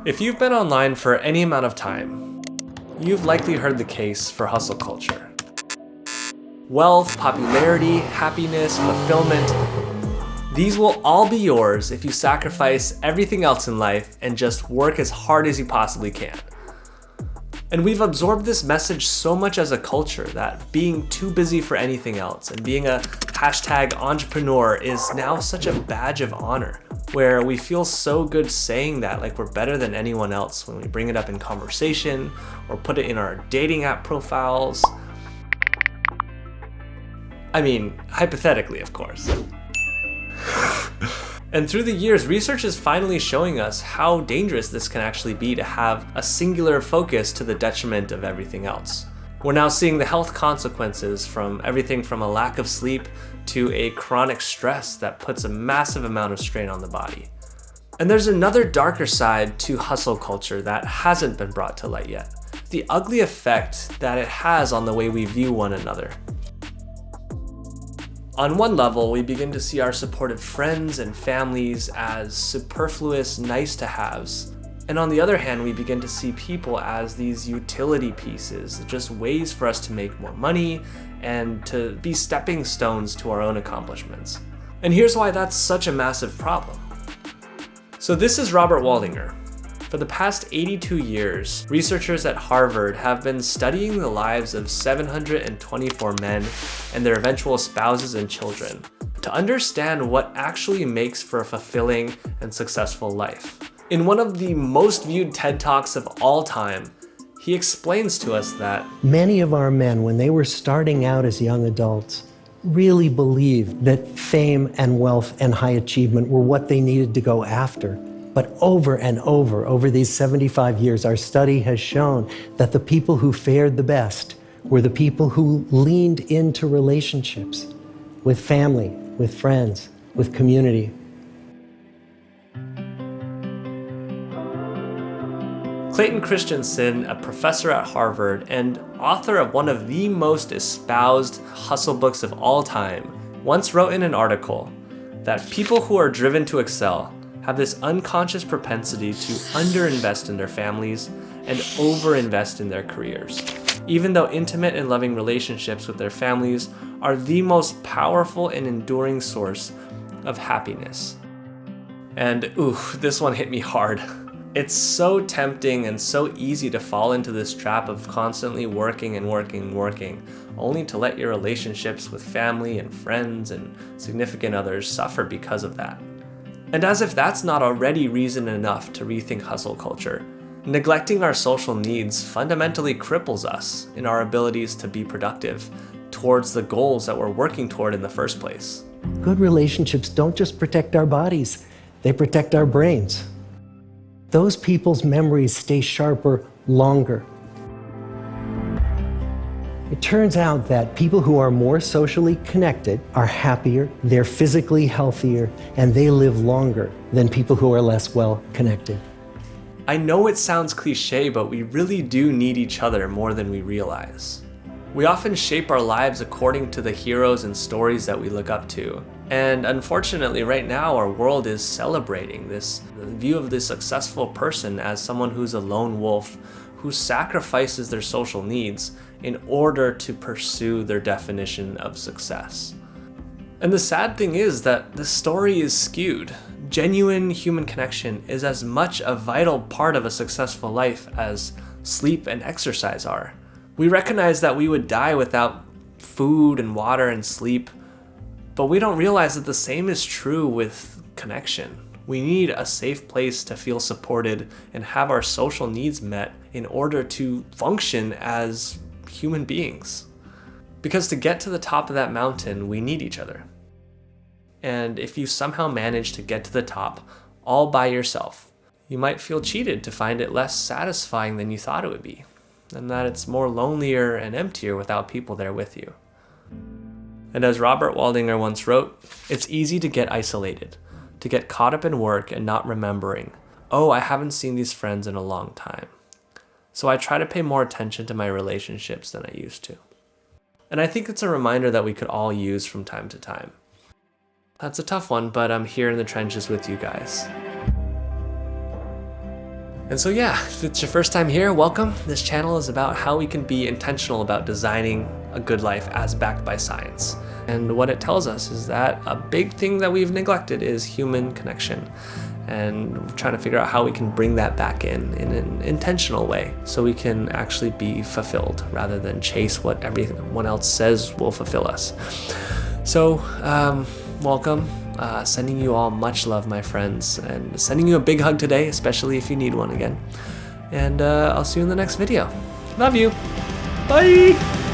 If you've been online for any amount of time, you've likely heard the case for hustle culture. Wealth, popularity, happiness, fulfillment, these will all be yours if you sacrifice everything else in life and just work as hard as you possibly can. And we've absorbed this message so much as a culture that being too busy for anything else and being a hashtag entrepreneur is now such a badge of honor, where we feel so good saying that like we're better than anyone else when we bring it up in conversation or put it in our dating app profiles. I mean, hypothetically, of course. And through the years, research is finally showing us how dangerous this can actually be to have a singular focus to the detriment of everything else. We're now seeing the health consequences from everything from a lack of sleep to a chronic stress that puts a massive amount of strain on the body. And there's another darker side to hustle culture that hasn't been brought to light yet: the ugly effect that it has on the way we view one another. On one level, we begin to see our supportive friends and families as superfluous nice-to-haves. And on the other hand, we begin to see people as these utility pieces, just ways for us to make more money and to be stepping stones to our own accomplishments. And here's why that's such a massive problem. So this is Robert Waldinger. For the past 82 years, researchers at Harvard have been studying the lives of 724 men and their eventual spouses and children to understand what actually makes for a fulfilling and successful life. In one of the most viewed TED Talks of all time, he explains to us that many of our men, when they were starting out as young adults, really believed that fame and wealth and high achievement were what they needed to go after. But over and over these 75 years, our study has shown that the people who fared the best were the people who leaned into relationships with family, with friends, with community. Clayton Christensen, a professor at Harvard and author of one of the most espoused hustle books of all time, once wrote in an article that people who are driven to excel have this unconscious propensity to underinvest in their families and overinvest in their careers, even though intimate and loving relationships with their families are the most powerful and enduring source of happiness. And this one hit me hard. It's so tempting and so easy to fall into this trap of constantly working, only to let your relationships with family and friends and significant others suffer because of that. And as if that's not already reason enough to rethink hustle culture, neglecting our social needs fundamentally cripples us in our abilities to be productive towards the goals that we're working toward in the first place. Good relationships don't just protect our bodies, they protect our brains. Those people's memories stay sharper longer. It turns out that people who are more socially connected are happier, they're physically healthier, and they live longer than people who are less well connected. I know it sounds cliche, but we really do need each other more than we realize. We often shape our lives according to the heroes and stories that we look up to. And unfortunately, right now, our world is celebrating this view of the successful person as someone who's a lone wolf, who sacrifices their social needs in order to pursue their definition of success. And the sad thing is that the story is skewed. Genuine human connection is as much a vital part of a successful life as sleep and exercise are. We recognize that we would die without food and water and sleep, but we don't realize that the same is true with connection. We need a safe place to feel supported and have our social needs met in order to function as human beings. Because to get to the top of that mountain, we need each other. And if you somehow manage to get to the top all by yourself, you might feel cheated to find it less satisfying than you thought it would be, and that it's more lonelier and emptier without people there with you. And as Robert Waldinger once wrote, it's easy to get isolated, to get caught up in work and not remembering, I haven't seen these friends in a long time. So I try to pay more attention to my relationships than I used to. And I think it's a reminder that we could all use from time to time. That's a tough one, but I'm here in the trenches with you guys. And so yeah, if it's your first time here, welcome. This channel is about how we can be intentional about designing a good life as backed by science. And what it tells us is that a big thing that we've neglected is human connection. And we're trying to figure out how we can bring that back in an intentional way so we can actually be fulfilled rather than chase what everyone else says will fulfill us. So welcome. Sending you all much love, my friends, and sending you a big hug today, especially if you need one again. And I'll see you in the next video. Love you. Bye.